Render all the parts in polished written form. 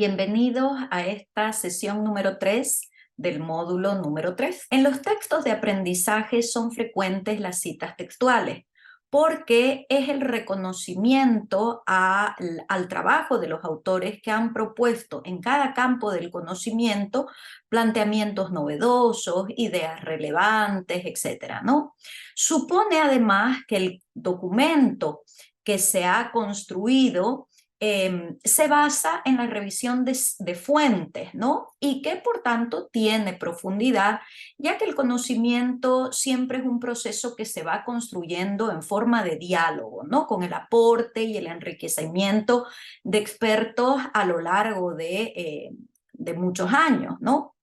bienvenidos a esta sesión número 3 del módulo número 3. En los textos de aprendizaje son frecuentes las citas textuales porque es el reconocimiento al trabajo de los autores que han propuesto en cada campo del conocimiento planteamientos novedosos, ideas relevantes, etc., ¿no? Supone además que el documento que se ha construido se basa en la revisión de fuentes, ¿no? Y que por tanto tiene profundidad, ya que el conocimiento siempre es un proceso que se va construyendo en forma de diálogo, ¿no? Con el aporte y el enriquecimiento de expertos a lo largo de muchos años, ¿no?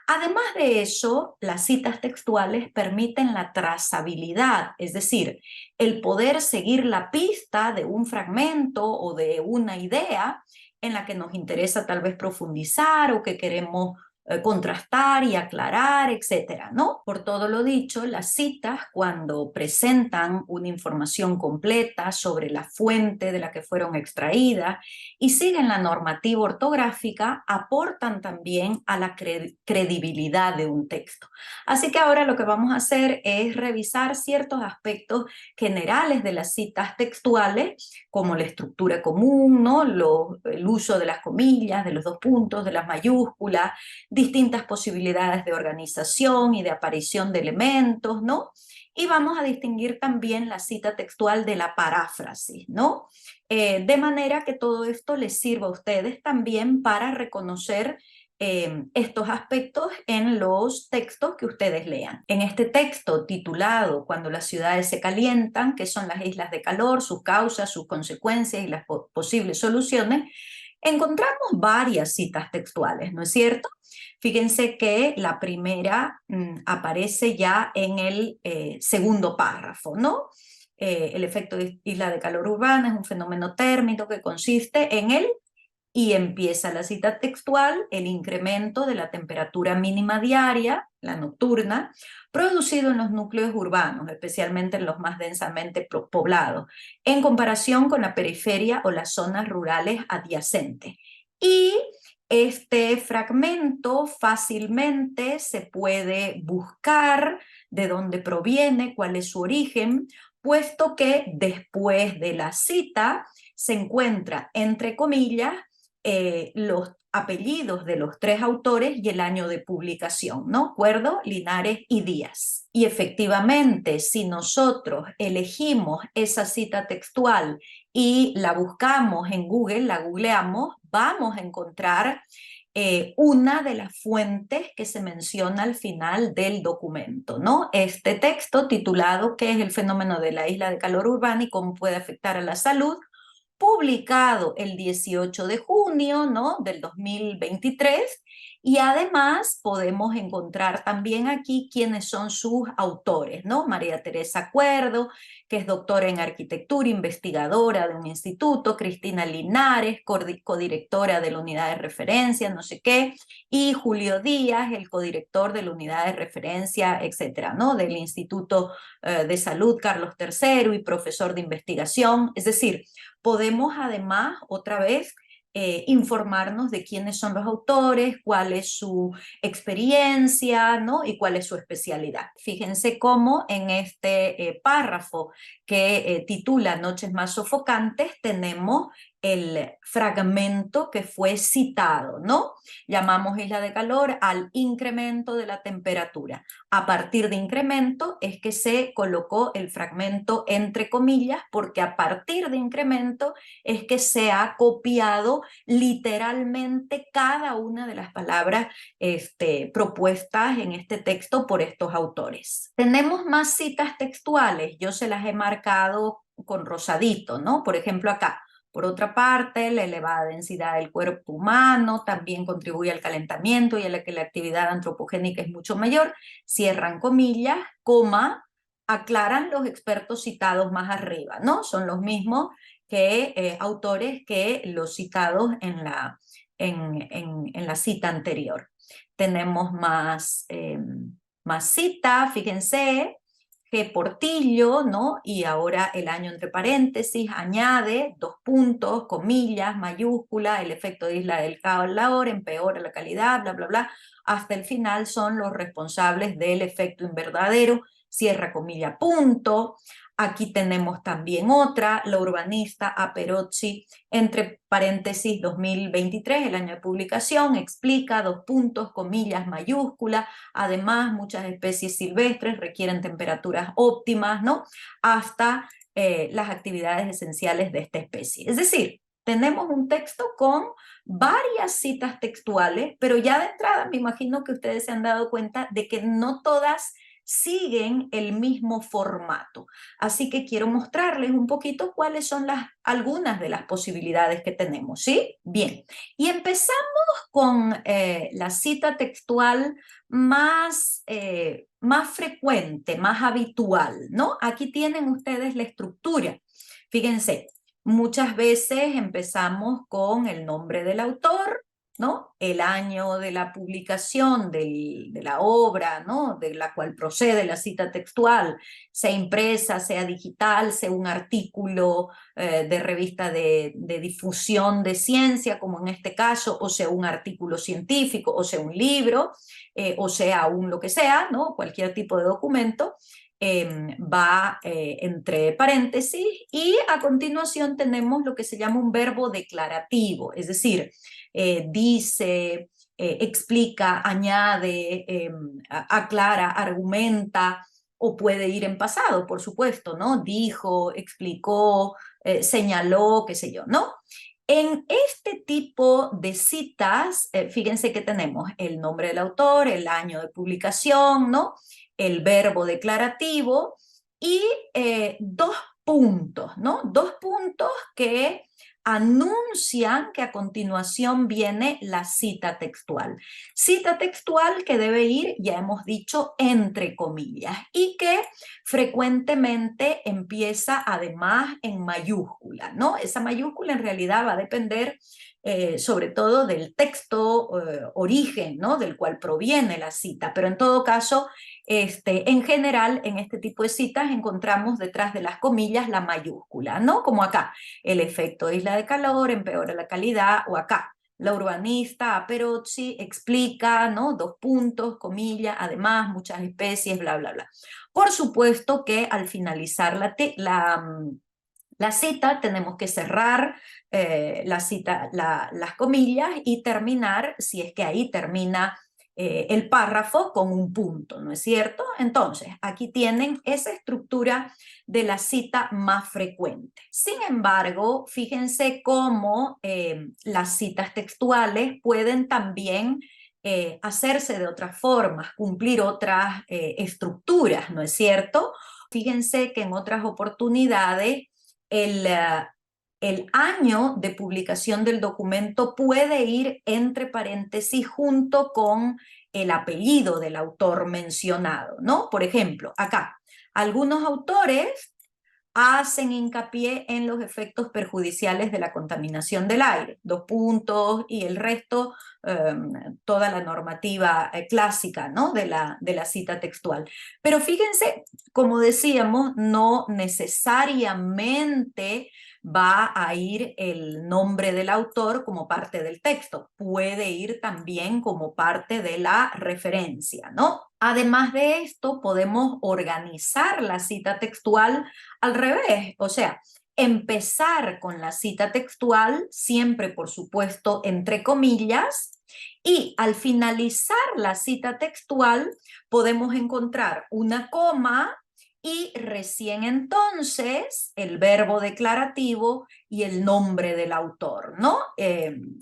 Además de eso, las citas textuales permiten la trazabilidad, es decir, el poder seguir la pista de un fragmento o de una idea en la que nos interesa tal vez profundizar o que queremos contrastar y aclarar, etcétera, ¿no? Por todo lo dicho, las citas, cuando presentan una información completa sobre la fuente de la que fueron extraídas y siguen la normativa ortográfica, aportan también a la credibilidad de un texto. Así que ahora lo que vamos a hacer es revisar ciertos aspectos generales de las citas textuales, como la estructura común, ¿no? El uso de las comillas, de los dos puntos, de las mayúsculas, distintas posibilidades de organización y de aparición de elementos, ¿no? Y vamos a distinguir también la cita textual de la paráfrasis, ¿no? De manera que todo esto les sirva a ustedes también para reconocer estos aspectos en los textos que ustedes lean. En este texto titulado Cuando las ciudades se calientan, que son las islas de calor, sus causas, sus consecuencias y las posibles soluciones, encontramos varias citas textuales, ¿no es cierto? Fíjense que la primera aparece ya en el segundo párrafo, ¿no? El efecto de isla de calor urbana es un fenómeno térmico que consiste en el, y empieza la cita textual, el incremento de la temperatura mínima diaria, la nocturna, producido en los núcleos urbanos, especialmente en los más densamente poblados, en comparación con la periferia o las zonas rurales adyacentes. Y este fragmento fácilmente se puede buscar de dónde proviene, cuál es su origen, puesto que después de la cita se encuentra, entre comillas, los apellidos de los tres autores y el año de publicación, ¿no? Cuerdo, Linares y Díaz. Y efectivamente, si nosotros elegimos esa cita textual y la buscamos en Google, la googleamos, vamos a encontrar una de las fuentes que se menciona al final del documento, ¿no? Este texto titulado ¿Qué es el fenómeno de la isla de calor urbana y cómo puede afectar a la salud?, publicado el 18 de junio, ¿no?, del 2023, y además podemos encontrar también aquí quiénes son sus autores, ¿no? María Teresa Cuerdo, que es doctora en arquitectura, investigadora de un instituto, Cristina Linares, codirectora de la unidad de referencia, no sé qué, y Julio Díaz, el codirector de la unidad de referencia, etcétera, ¿no?, del Instituto de Salud Carlos III y profesor de investigación. Es decir, podemos además, otra vez, informarnos de quiénes son los autores, cuál es su experiencia, ¿no?, y cuál es su especialidad. Fíjense cómo en este párrafo que titula Noches más sofocantes tenemos el fragmento que fue citado, ¿no? Llamamos isla de calor al incremento de la temperatura. A partir de incremento es que se colocó el fragmento entre comillas, porque a partir de incremento es que se ha copiado literalmente cada una de las palabras propuestas en este texto por estos autores. Tenemos más citas textuales, yo se las he marcado con rosadito, ¿no? Por ejemplo acá. Por otra parte, la elevada densidad del cuerpo humano también contribuye al calentamiento y a la que la actividad antropogénica es mucho mayor. Cierran comillas, coma, aclaran los expertos citados más arriba, ¿no? Son los mismos que autores que los citados en la cita anterior. Tenemos más citas, fíjense, G. Portillo, ¿no? Y ahora el año entre paréntesis, añade, dos puntos, comillas, mayúscula, el efecto de isla del calor empeora la calidad, bla, bla, bla. Hasta el final son los responsables del efecto invernadero, cierra comilla, punto. Aquí tenemos también otra, la urbanista A. Perozzi, entre paréntesis 2023, el año de publicación, explica, dos puntos, comillas, mayúscula. Además, muchas especies silvestres requieren temperaturas óptimas, ¿no? Hasta las actividades esenciales de esta especie. Es decir, tenemos un texto con varias citas textuales, pero ya de entrada me imagino que ustedes se han dado cuenta de que no todas siguen el mismo formato. Así que quiero mostrarles un poquito cuáles son algunas de las posibilidades que tenemos, ¿sí? Bien, y empezamos con la cita textual más frecuente, más habitual, ¿no? Aquí tienen ustedes la estructura. Fíjense, muchas veces empezamos con el nombre del autor, ¿no? El año de la publicación de la obra, ¿no? De la cual procede la cita textual, sea impresa, sea digital, sea un artículo de revista de difusión de ciencia, como en este caso, o sea un artículo científico, o sea un libro, o sea un lo que sea, ¿no? Cualquier tipo de documento. Va entre paréntesis y a continuación tenemos lo que se llama un verbo declarativo, es decir, dice, explica, añade, aclara, argumenta, o puede ir en pasado, por supuesto, ¿no? Dijo, explicó, señaló, qué sé yo, ¿no? En este tipo de citas, fíjense que tenemos el nombre del autor, el año de publicación, ¿no? El verbo declarativo y dos puntos, ¿no? Dos puntos que anuncian que a continuación viene la cita textual. Cita textual que debe ir, ya hemos dicho, entre comillas y que frecuentemente empieza además en mayúscula, ¿no? Esa mayúscula en realidad va a depender sobre todo del texto origen, ¿no? Del cual proviene la cita, pero en todo caso, en general, en este tipo de citas encontramos detrás de las comillas la mayúscula, ¿no? Como acá, el efecto de isla de calor empeora la calidad, o acá, la urbanista A. Perozzi explica, ¿no? Dos puntos, comillas, además, muchas especies, bla, bla, bla. Por supuesto que al finalizar la cita tenemos que cerrar las comillas y terminar, si es que ahí termina el párrafo, con un punto, ¿no es cierto? Entonces, aquí tienen esa estructura de la cita más frecuente. Sin embargo, fíjense cómo las citas textuales pueden también hacerse de otras formas, cumplir otras estructuras, ¿no es cierto? Fíjense que en otras oportunidades el, el año de publicación del documento puede ir entre paréntesis junto con el apellido del autor mencionado, ¿no? Por ejemplo, acá, algunos autores hacen hincapié en los efectos perjudiciales de la contaminación del aire, dos puntos, y el resto, toda la normativa clásica, ¿no? de la cita textual. Pero fíjense, como decíamos, no necesariamente va a ir el nombre del autor como parte del texto, puede ir también como parte de la referencia, ¿no? Además de esto, podemos organizar la cita textual al revés, o sea, empezar con la cita textual, siempre por supuesto entre comillas, y al finalizar la cita textual podemos encontrar una coma y recién entonces el verbo declarativo y el nombre del autor, ¿no?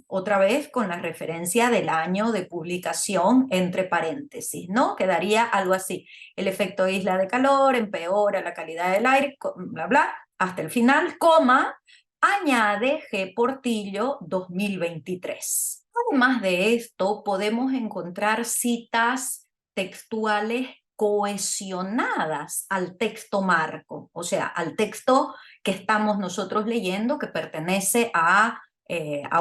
Otra vez con la referencia del año de publicación entre paréntesis, ¿no? Quedaría algo así: el efecto isla de calor empeora la calidad del aire, bla, bla, hasta el final, coma, añade G. Portillo 2023. Además de esto, podemos encontrar citas textuales cohesionadas al texto marco, o sea, al texto que estamos nosotros leyendo, que pertenece a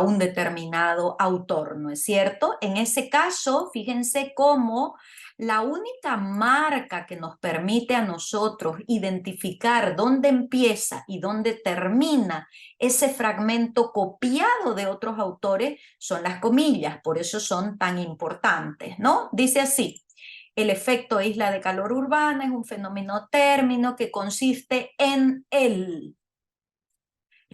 un determinado autor, ¿no es cierto? En ese caso, fíjense cómo La única marca que nos permite a nosotros identificar dónde empieza y dónde termina ese fragmento copiado de otros autores son las comillas, por eso son tan importantes, ¿no? Dice así: el efecto isla de calor urbana es un fenómeno término que consiste en el.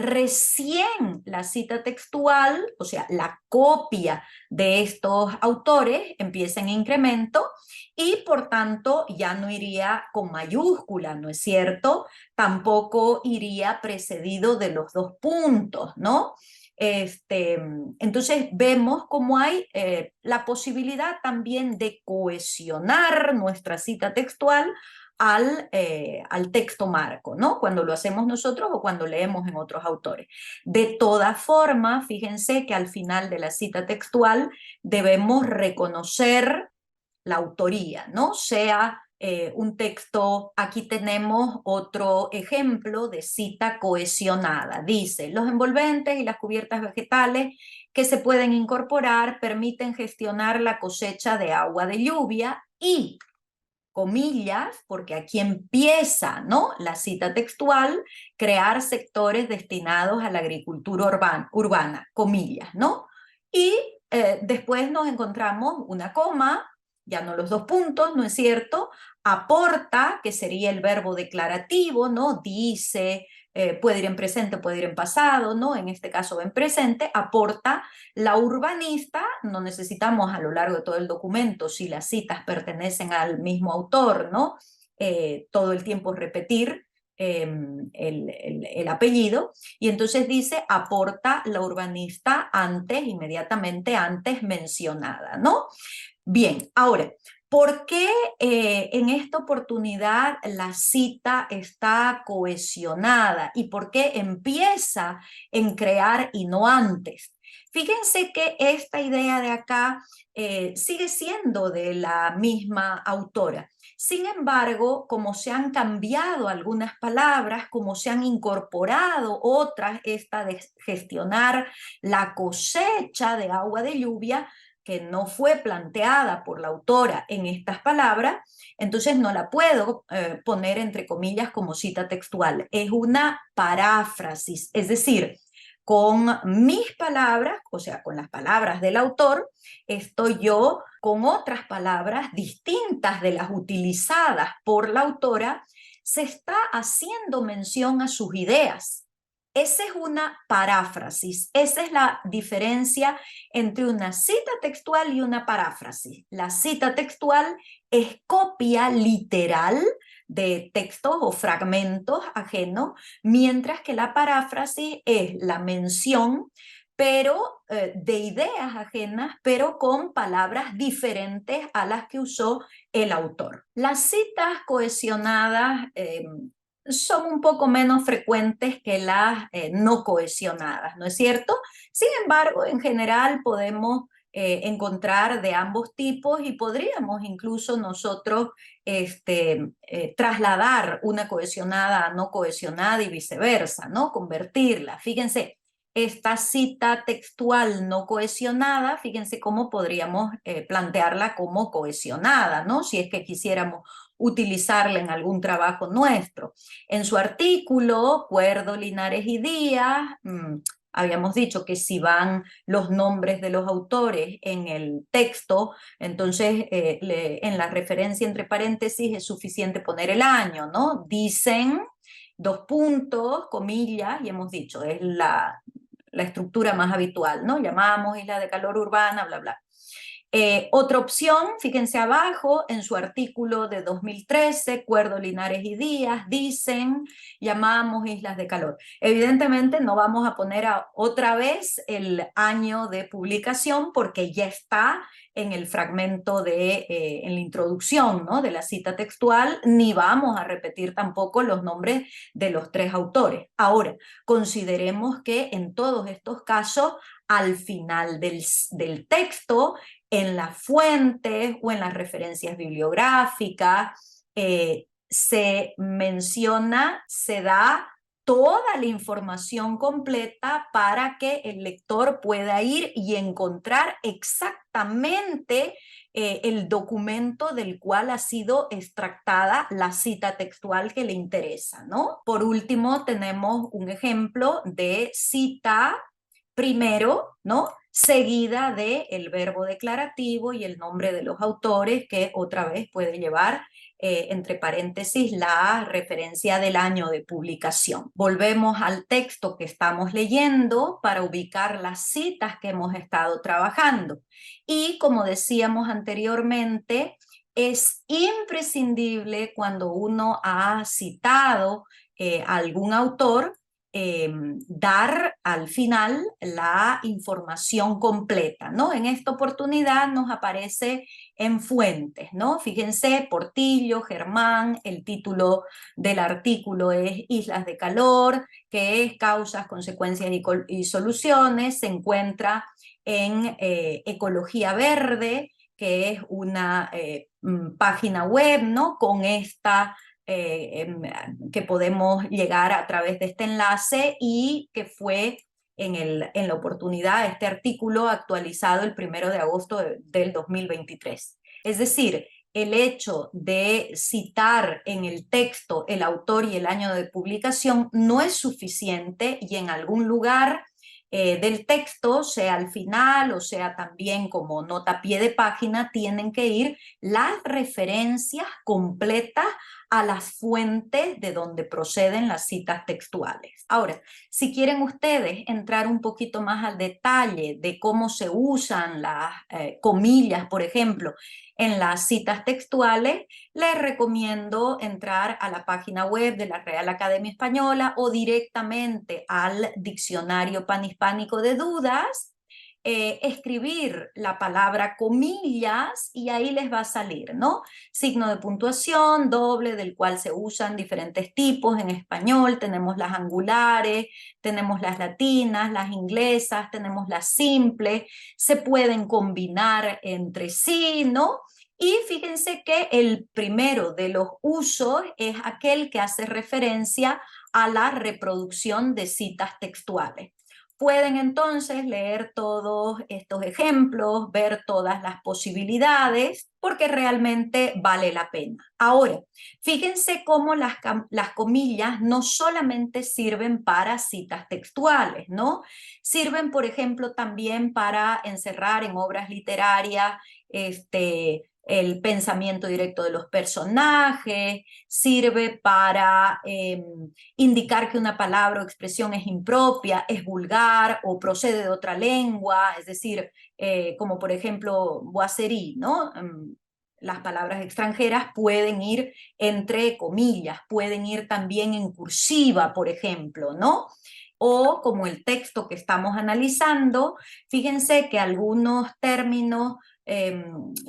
Recién la cita textual, o sea, la copia de estos autores empieza en incremento y por tanto ya no iría con mayúscula, ¿no es cierto? Tampoco iría precedido de los dos puntos, ¿no? Entonces vemos cómo hay la posibilidad también de cohesionar nuestra cita textual al texto marco, ¿no? Cuando lo hacemos nosotros o cuando leemos en otros autores. De todas formas, fíjense que al final de la cita textual debemos reconocer la autoría, ¿no? Sea un texto, aquí tenemos otro ejemplo de cita cohesionada. Dice: los envolventes y las cubiertas vegetales que se pueden incorporar permiten gestionar la cosecha de agua de lluvia y, comillas, porque aquí empieza, ¿no?, la cita textual, crear sectores destinados a la agricultura urbana, comillas, ¿no? Y después nos encontramos una coma, ya no los dos puntos, ¿no es cierto? Aporta, que sería el verbo declarativo, ¿no? Dice, puede ir en presente, puede ir en pasado, ¿no? En este caso en presente, aporta la urbanista. No necesitamos a lo largo de todo el documento, si las citas pertenecen al mismo autor, ¿no? Todo el tiempo repetir el apellido, y entonces dice: aporta la urbanista antes, inmediatamente antes mencionada, ¿no? Bien, ahora, ¿por qué en esta oportunidad la cita está cohesionada y por qué empieza en crear y no antes? Fíjense que esta idea de acá sigue siendo de la misma autora. Sin embargo, como se han cambiado algunas palabras, como se han incorporado otras, esta de gestionar la cosecha de agua de lluvia, que no fue planteada por la autora en estas palabras, entonces no la puedo poner entre comillas como cita textual. Es una paráfrasis, es decir, con mis palabras, o sea, con las palabras del autor, estoy yo con otras palabras distintas de las utilizadas por la autora, se está haciendo mención a sus ideas. Esa es una paráfrasis, esa es la diferencia entre una cita textual y una paráfrasis. La cita textual es copia literal de textos o fragmentos ajenos, mientras que la paráfrasis es la mención, pero de ideas ajenas, pero con palabras diferentes a las que usó el autor. Las citas cohesionadas son un poco menos frecuentes que las no cohesionadas, ¿no es cierto? Sin embargo, en general podemos encontrar de ambos tipos y podríamos incluso nosotros trasladar una cohesionada a no cohesionada y viceversa, ¿no? Convertirla. Fíjense, esta cita textual no cohesionada, fíjense cómo podríamos plantearla como cohesionada, ¿no? Si es que quisiéramos utilizarla en algún trabajo nuestro. En su artículo, Cuerdo, Linares y Díaz, habíamos dicho que si van los nombres de los autores en el texto, entonces en la referencia entre paréntesis es suficiente poner el año, ¿no? Dicen, dos puntos, comillas, y hemos dicho, es la estructura más habitual, ¿no? Llamamos isla de calor urbana, bla, bla. Otra opción, fíjense abajo, en su artículo de 2013, Cuerdo, Linares y Díaz, dicen, llamamos islas de calor. Evidentemente no vamos a poner otra vez el año de publicación porque ya está en el fragmento en la introducción, ¿no?, de la cita textual, ni vamos a repetir tampoco los nombres de los tres autores. Ahora, consideremos que en todos estos casos, al final del texto, en las fuentes o en las referencias bibliográficas, se menciona, se da toda la información completa para que el lector pueda ir y encontrar exactamente el documento del cual ha sido extractada la cita textual que le interesa, ¿no? Por último, tenemos un ejemplo de cita primero, ¿no? Seguida del verbo declarativo y el nombre de los autores, que otra vez puede llevar entre paréntesis la referencia del año de publicación. Volvemos al texto que estamos leyendo para ubicar las citas que hemos estado trabajando. Y como decíamos anteriormente, es imprescindible cuando uno ha citado a algún autor, dar al final la información completa, ¿no? En esta oportunidad nos aparece en fuentes, ¿no? Fíjense, Portillo, Germán, el título del artículo es Islas de Calor, que es Causas, Consecuencias y Soluciones, se encuentra en Ecología Verde, que es una página web, ¿no? Con esta que podemos llegar a través de este enlace y que fue en la oportunidad este artículo actualizado el 1 de agosto del 2023. Es decir, el hecho de citar en el texto el autor y el año de publicación no es suficiente y en algún lugar del texto, sea al final o sea también como nota a pie de página, tienen que ir las referencias completas a las fuentes de donde proceden las citas textuales. Ahora, si quieren ustedes entrar un poquito más al detalle de cómo se usan las comillas, por ejemplo, en las citas textuales, les recomiendo entrar a la página web de la Real Academia Española o directamente al Diccionario Panhispánico de Dudas, escribir la palabra comillas y ahí les va a salir, ¿no? Signo de puntuación, doble, del cual se usan diferentes tipos en español. Tenemos las angulares, tenemos las latinas, las inglesas, tenemos las simples, se pueden combinar entre sí, ¿no? Y fíjense que el primero de los usos es aquel que hace referencia a la reproducción de citas textuales. Pueden entonces leer todos estos ejemplos, ver todas las posibilidades, porque realmente vale la pena. Ahora, fíjense cómo las comillas no solamente sirven para citas textuales, ¿no? Sirven, por ejemplo, también para encerrar en obras literarias el pensamiento directo de los personajes, sirve para indicar que una palabra o expresión es impropia, es vulgar o procede de otra lengua, es decir, como por ejemplo boiserie, ¿no? Las palabras extranjeras pueden ir entre comillas, pueden ir también en cursiva, por ejemplo, ¿no? O como el texto que estamos analizando, fíjense que algunos términos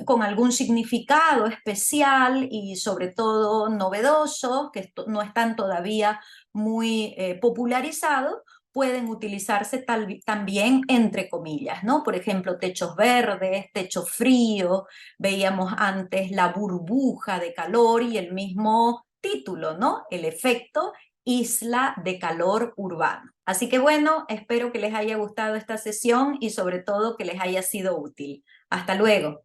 con algún significado especial y sobre todo novedosos, que no están todavía muy popularizados, pueden utilizarse también entre comillas, ¿no? Por ejemplo, techos verdes, techo frío, veíamos antes la burbuja de calor y el mismo título, ¿no? El efecto isla de calor urbano. Así que bueno, espero que les haya gustado esta sesión y sobre todo que les haya sido útil. Hasta luego.